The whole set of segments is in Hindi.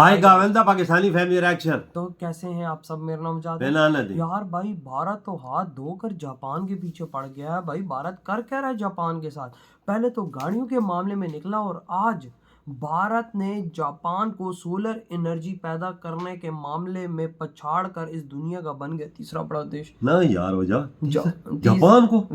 हाय गावल दा पाकिस्तानी फैमिली रिएक्शन। तो कैसे हैं आप सब। मेरा नाम जाद बिना नदी यार भाई भारत तो हाथ धोकर जापान के पीछे पड़ गया है। भाई भारत कर क्या रहा है जापान के साथ। पहले तो गाड़ियों के मामले में निकला और आज भारत ने जापान को सोलर एनर्जी पैदा करने के मामले में पछाड़ कर इस दुनिया का बन गया तीसरा बड़ा देश। ना यार हो जा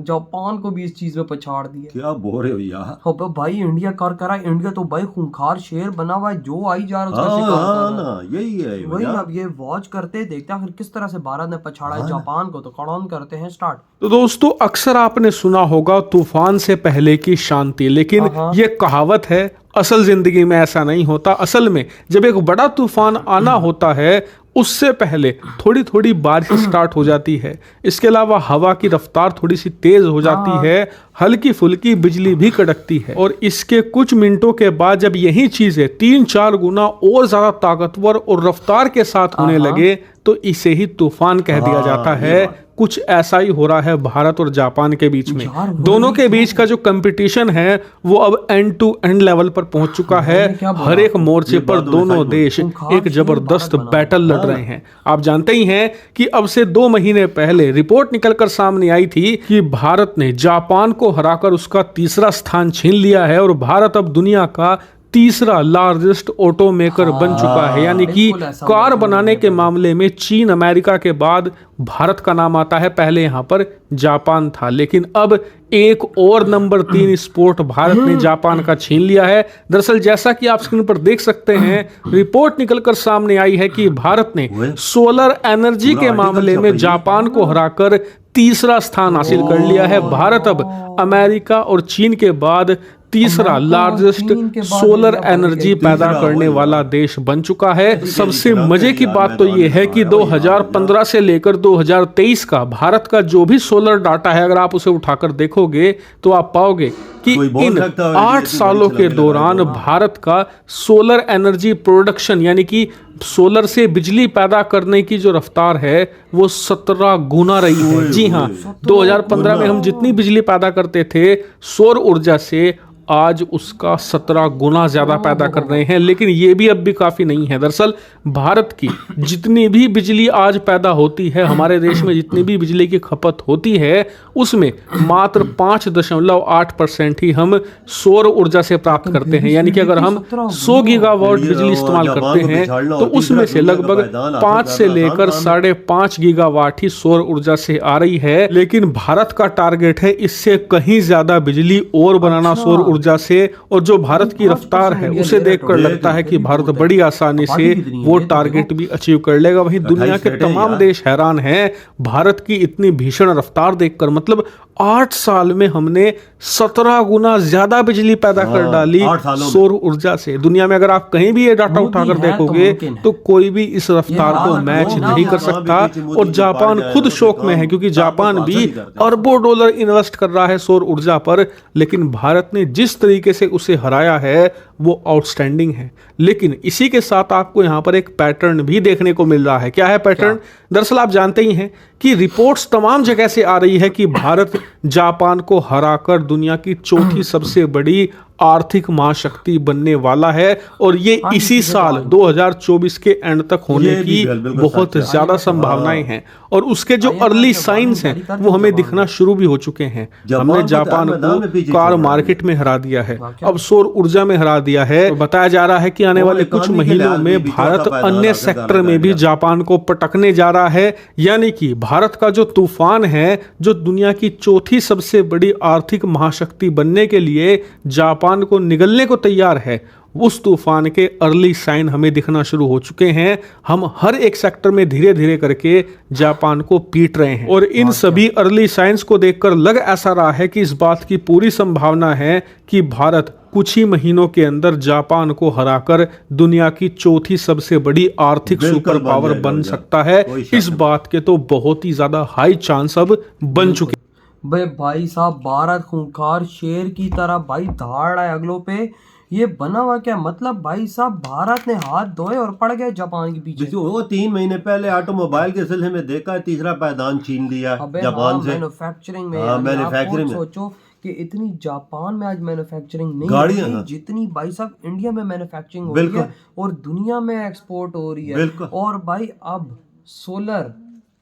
जापान को भी इस चीज में पछाड़ दिया। क्या बोल रहे हो यार। हो भाई इंडिया कर करा। इंडिया तो भाई खूंखार शेर बना हुआ है, जो आई जा रहा है उसका शिकार कर रहा है। ना यही है वही अब ये वॉच करते देखते हैं आखिर किस तरह से भारत ने पछाड़ा है जापान को। तो कौन करते हैं स्टार्ट। तो दोस्तों अक्सर आपने सुना होगा तूफान से पहले की शांति, लेकिन ये कहावत है, असल जिंदगी में ऐसा नहीं होता। असल में जब एक बड़ा तूफान आना होता है उससे पहले थोड़ी थोड़ी बारिश स्टार्ट हो जाती है। इसके अलावा हवा की रफ्तार थोड़ी सी तेज हो जाती है, हल्की फुल्की बिजली भी कड़कती है, और इसके कुछ मिनटों के बाद जब यही चीजें 3-4 गुना और ज्यादा ताकतवर और रफ्तार के साथ होने लगे तो इसे ही तूफान कह दिया जाता है। कुछ ऐसा ही हो रहा है भारत और जापान के बीच में। दोनों के बीच का जो कंपटीशन है वो अब एंड टू एंड लेवल पर पहुंच चुका है। हर एक मोर्चे पर दोनों देश एक जबरदस्त बैटल लड़ रहे हैं। आप जानते ही हैं कि अब से 2 महीने पहले रिपोर्ट निकलकर सामने आई थी कि भारत ने जापान को हराकर उसका तीसरा स्थान छीन लिया है और भारत अब दुनिया का तीसरा लार्जेस्ट ऑटो मेकर बन चुका है। यानी कि कार बनाने के मामले में चीन अमेरिका के बाद भारत का नाम आता है। पहले यहाँ पर जापान था, लेकिन अब एक और नंबर 3 स्पोर्ट भारत ने जापान का छीन लिया है। दरअसल जैसा कि आप स्क्रीन पर देख सकते हैं, रिपोर्ट निकलकर सामने आई है कि भारत ने सोलर एनर्जी के मामले में जापान को हराकर तीसरा स्थान हासिल कर लिया है। भारत अब अमेरिका और चीन के बाद तीसरा लार्जेस्ट सोलर एनर्जी पैदा करने वाला देश बन चुका है। सबसे मजे की बात तो यह है कि 2015 से लेकर 2023 का भारत का जो भी सोलर डाटा है, अगर आप उसे उठाकर देखोगे तो आप पाओगे कि इन 8 सालों के दौरान भारत का सोलर एनर्जी प्रोडक्शन यानी कि सोलर से बिजली पैदा करने की जो रफ्तार है वो 17 गुना रही है। जी हाँ, 2015 में हम जितनी बिजली पैदा करते थे सौर ऊर्जा से, आज उसका 17 गुना ज्यादा पैदा कर रहे हैं। लेकिन ये भी अब भी काफी नहीं है। दरअसल भारत की जितनी भी बिजली आज पैदा होती है, हमारे देश में जितनी भी बिजली की खपत होती है, उसमें मात्र 5.8% ही हम सौर ऊर्जा से प्राप्त करते हैं। यानी कि अगर हम 100 गीगावाट बिजली इस्तेमाल करते हैं तो उसमें से लगभग 5 से लेकर 5.5 गीगावाट ही सौर ऊर्जा से आ रही है। लेकिन भारत का टारगेट है इससे कहीं ज्यादा बिजली और बनाना सौर ऊर्जा से, और जो भारत की रफ्तार है उसे देखकर लगता है कि भारत बड़ी आसानी से वो टारगेट भी अचीव कर लेगा। वहीं दुनिया के तमाम देश हैरान हैं भारत की इतनी भीषण रफ्तार देखकर। मतलब 8 साल में हमने 17 गुना ज्यादा बिजली पैदा कर डाली सौर ऊर्जा से। दुनिया में अगर आप कहीं भी ये डाटा उठाकर देखोगे तो कोई भी इस रफ्तार को मैच नहीं कर सकता। और जापान खुद शौक में है क्योंकि जापान भी अरबों डॉलर इन्वेस्ट कर रहा है सौर ऊर्जा पर, लेकिन भारत ने जिस तरीके से उसे हराया है वो आउटस्टैंडिंग है। लेकिन इसी के साथ आपको यहाँ पर एक पैटर्न भी देखने को मिल रहा है। क्या है पैटर्न? दरअसल आप जानते ही हैं कि रिपोर्ट्स तमाम जगह से आ रही है कि भारत जापान को हराकर दुनिया की चौथी सबसे बड़ी आर्थिक महाशक्ति बनने वाला है, और ये इसी साल 2024 के एंड तक होने की बहुत ज्यादा संभावनाएं हैं। और उसके जो अर्ली साइंस हैं वो हमें दिखना शुरू भी हो चुके हैं। हमने जापान को कार मार्केट में हरा दिया है, अब सौर ऊर्जा में हरा दिया है। बताया जा रहा है कि आने वाले कुछ महीनों में भारत अन्य सेक्टर में भी जापान को पटकने जा रहा है। यानी कि भारत का जो तूफान है, जो दुनिया की चौथी सबसे बड़ी आर्थिक महाशक्ति बनने के लिए जापान को निगलने को तैयार है, उस तूफान के अर्ली साइन हमें दिखना शुरू हो चुके हैं। हम हर एक सेक्टर में धीरे धीरे करके जापान को पीट रहे हैं, और इन सभी अर्ली साइंस को देखकर लग ऐसा रहा है कि इस बात की पूरी संभावना है कि भारत कुछ ही महीनों के अंदर जापान को हराकर दुनिया की चौथी सबसे बड़ी आर्थिक सुपर पावर बन सकता है। इस बात के तो बहुत ही ज्यादा हाई चांस अब बन चुके। भाई साहब भारत खूंखार शेर की तरह भाई धाड़ रहा है अगलों पे। ये बना हुआ क्या मतलब भाई साहब, भारत ने हाथ धोए और पड़ गए जापान के पीछे। वो 3 महीने पहले ऑटोमोबाइल के सिलसिले में देखा, तीसरा पायदान छीन लिया जापान से। मैन्युफैक्चरिंग में मैन्युफैक्चरिंग में सोचो कि इतनी जापान में आज मैन्युफैक्चरिंग नहीं गाड़ियां, हो रही हाँ। जितनी भाई साहब इंडिया में मैन्युफैक्चरिंग हो रही बिल्कुल। है और दुनिया में एक्सपोर्ट हो रही है। बिल्कुल। और भाई अब सोलर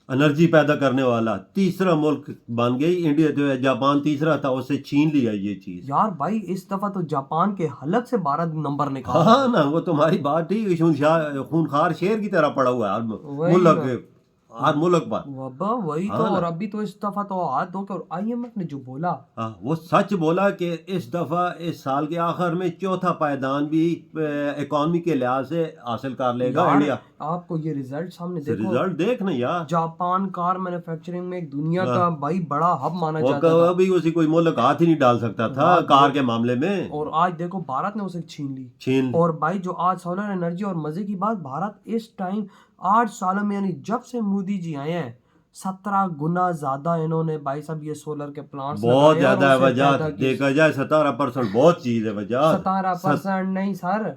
एनर्जी पैदा करने वाला तीसरा मुल्क बन गई इंडिया, जो है जापान तीसरा था, उससे छीन लिया ये चीज। यार भाई इस दफा तो जापान के हलक से 12 नंबर निकाल हाँ ना, वो तुम्हारी बात ठीक है, खूनखार शेर की तरह पड़ा हुआ है वही हर मुल्क पर। वबा वही तो। हाँ ना। और अभी तो इस दफा तो हाथ धो के, और IMF ने जो बोला, हाँ, वो सच बोला कि इस दफा इस साल के आखिर में चौथा पायदान भी इकोनॉमी के लिहाज से हासिल कर लेगा यार इंडिया। आपको ये रिजल्ट सामने देखो, रिजल्ट देख ना यार, जापान कार मैन्युफैक्चरिंग में एक दुनिया हाँ। का भाई बड़ा हब माना वो जाता था, कभी उसी कोई मुल्क हाथ ही नहीं डाल सकता था हाँ, कार के मामले में। और आज देखो भारत ने उसे छीन ली। छीन ली। और भाई जो आज सोलर एनर्जी, और मजे की बात, भारत इस टाइम 8 सालों में, यानी जब से मोदी जी आए हैं, 17 गुना ज्यादा इन्होंने भाई साहब ये सोलर के प्लांट्स बहुत ज्यादा है वजह, देखा जाए 17% बहुत चीज है वजह। 17% नहीं सर,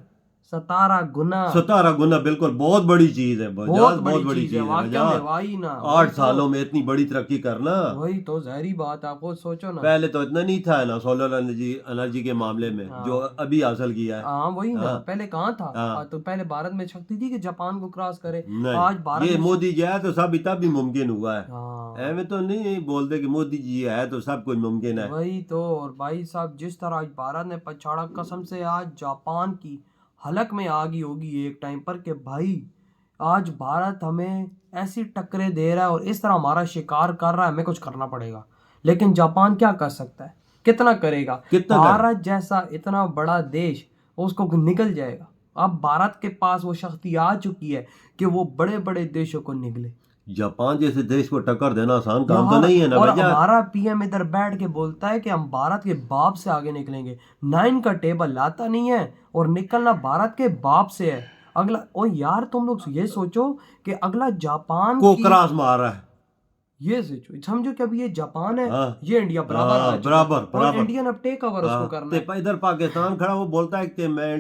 17 गुना। 17 गुना, बिल्कुल बहुत बड़ी चीज है बहुत बहुत बड़ी बड़ी चीज चीज है है वाकई में, वजह। वही ना, 8 सालों में इतनी बड़ी तरक्की करना, वही तो जहरी बात है, आप खुद सोचो ना। पहले तो इतना नहीं था ना सोलर एनर्जी के मामले में, जो अभी हासिल किया है। हाँ वही ना, हाँ। पहले कहाँ था। हाँ। तो पहले भारत में शक्ति थी कि जापान को क्रॉस करे। नहीं, आज भारत ये में मोदी जी है तो सब तभी मुमकिन हुआ है। हाँ ऐਵੇਂ तो नहीं बोलते कि मोदी जी है तो सब कुछ मुमकिन है। वही तो। और भाई साहब जिस तरह आज भारत ने पछाड़ा, कसम से आज जापान की हलक में आ गई होगी एक टाइम पर कि भाई आज भारत हमें ऐसी टक्करें दे रहा है और इस तरह हमारा शिकार कर रहा है, हमें कुछ करना पड़ेगा। लेकिन जापान क्या कर सकता है, कितना करेगा? कितना भारत जैसा इतना बड़ा देश उसको निकल जाएगा। अब भारत के पास वो शक्ति आ चुकी है कि वो बड़े बड़े देशों को निगले। जापान जैसे देश को टक्कर देना आसान काम तो यार, नहीं है ना और भैया। हमारा PM इधर बैठ के बोलता है कि हम भारत के बाप से आगे निकलेंगे। 9 का टेबल लाता नहीं है और निकलना भारत के बाप से है। अगला, और यार तुम लोग ये सोचो कि अगला जापान को की, क्रॉस मार रहा है। ये समझो कि अभी ये जापान है, हाँ। ये इंडिया बराबर आ चुका है। बराबर और बराबर। इंडियन अब टेक ओवर उसको करना है। तो इधर पाकिस्तान खड़ा, वो बोलता है कि मैं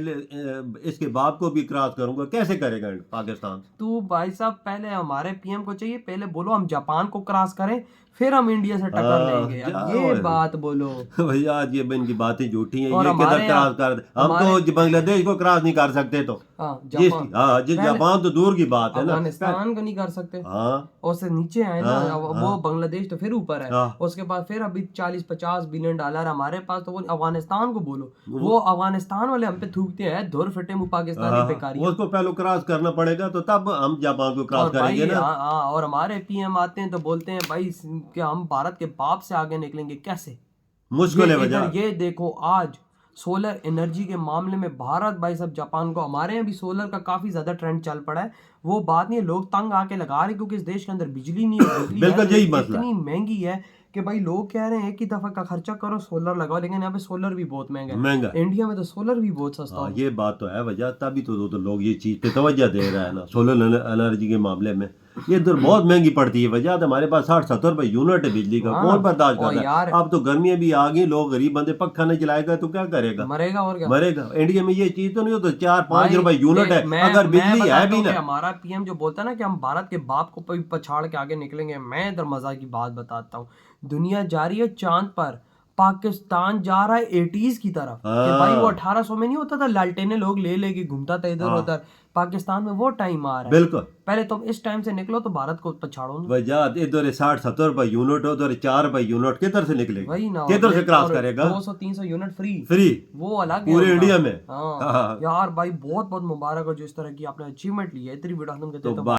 इसके बाप को भी क्रॉस करूंगा। कैसे करेगा पाकिस्तान? तो भाई साहब पहले हमारे PM को चाहिए, पहले बोलो हम जापान को क्रॉस करें, फिर हम इंडिया से टक्कर लेंगे। अब ये बात बोलो भैया आज ये इनकी बातें झूठी हैं। और ये किधर हमारे क्रॉस कर, हम तो बांग्लादेश को क्रॉस नहीं कर सकते। तो जापान तो दूर की बात है ना, अफगानिस्तान को नहीं कर सकते। हाँ उससे नीचे आए ना, वो बांग्लादेश तो फिर ऊपर है। हाँ। उसके बाद फिर अभी 40-50 बिलियन डॉलर हमारे पास, तो वो अफगानिस्तान को बोलो, वो अफगानिस्तान वाले हम पे थूकते हैं धुर फिटे मुंह पाकिस्तानी बेकारी। उसको पहले क्रॉस करना पड़ेगा तो तब हम जापान को क्रॉस करेंगे ना। और हमारे PM आते हैं तो बोलते हैं भाई कि हम भारत के बाप से आगे निकलेंगे। कैसे? मुश्किल है वजह। ये देखो आज सोलर एनर्जी के मामले में भारत भाई साहब जापान को, हमारे यहाँ भी सोलर का काफी ज्यादा ट्रेंड चल पड़ा है। वो बात नहीं है, लोग तंग आके लगा रहे क्योंकि इस देश के अंदर बिजली नहीं है। बिजली बिल्कुल यही मसला इतनी महंगी है कि भाई लोग कह रहे हैं एक ही दफा का खर्चा करो सोलर लगाओ, लेकिन यहाँ पे सोलर भी बहुत महंगा है। इंडिया में तो सोलर भी बहुत सस्ता है। ये बात तो है वजह, तभी तो लोग ये चीज पे तवज्जो दे रहा है ना सोलर एनर्जी के मामले में। ये इधर बहुत महंगी पड़ती है वजह, हमारे पास 60-70 रुपए यूनिट है बिजली का, कौन बर्दाश्त करता है? अब तो गर्मियां भी आ गई, लोग गरीब बंदे पक्का नहीं चलाएगा तो क्या करेगा? मरेगा और क्या मरेगा। इंडिया में ये चीज तो नहीं होता, 4-5 रुपए यूनिट है अगर बिजली है भी ना। हमारा PM जो बोलता है ना कि हम भारत के बाप को पछाड़ के आगे निकलेंगे, मैं इधर मजा की बात बताता हूँ। दुनिया जा रही है चांद पर, पाकिस्तान जा रहा है 80s की तरफ। कि भाई वो 1800 में नहीं होता था, लालटेने लोग ले लेके घूमता था इधर उधर, पाकिस्तान में वो टाइम आ रहा है। बिल्कुल। पहले तुम इस टाइम से निकलो तो भारत को पछाड़ो ना। वजह इधर 60-70 रुपए यूनिट हो, उधर 4 रुपए यूनिट किधर से निकलेगा? वही ना, किधर से क्रॉस करेगा? 200-300 यूनिट फ्री वो अलग पूरे इंडिया में। हाँ यार भाई बहुत बहुत मुबारक हो जो इस तरह की आपने अचीवमेंट ली है। इतनी वीडियो खत्म करते हैं तो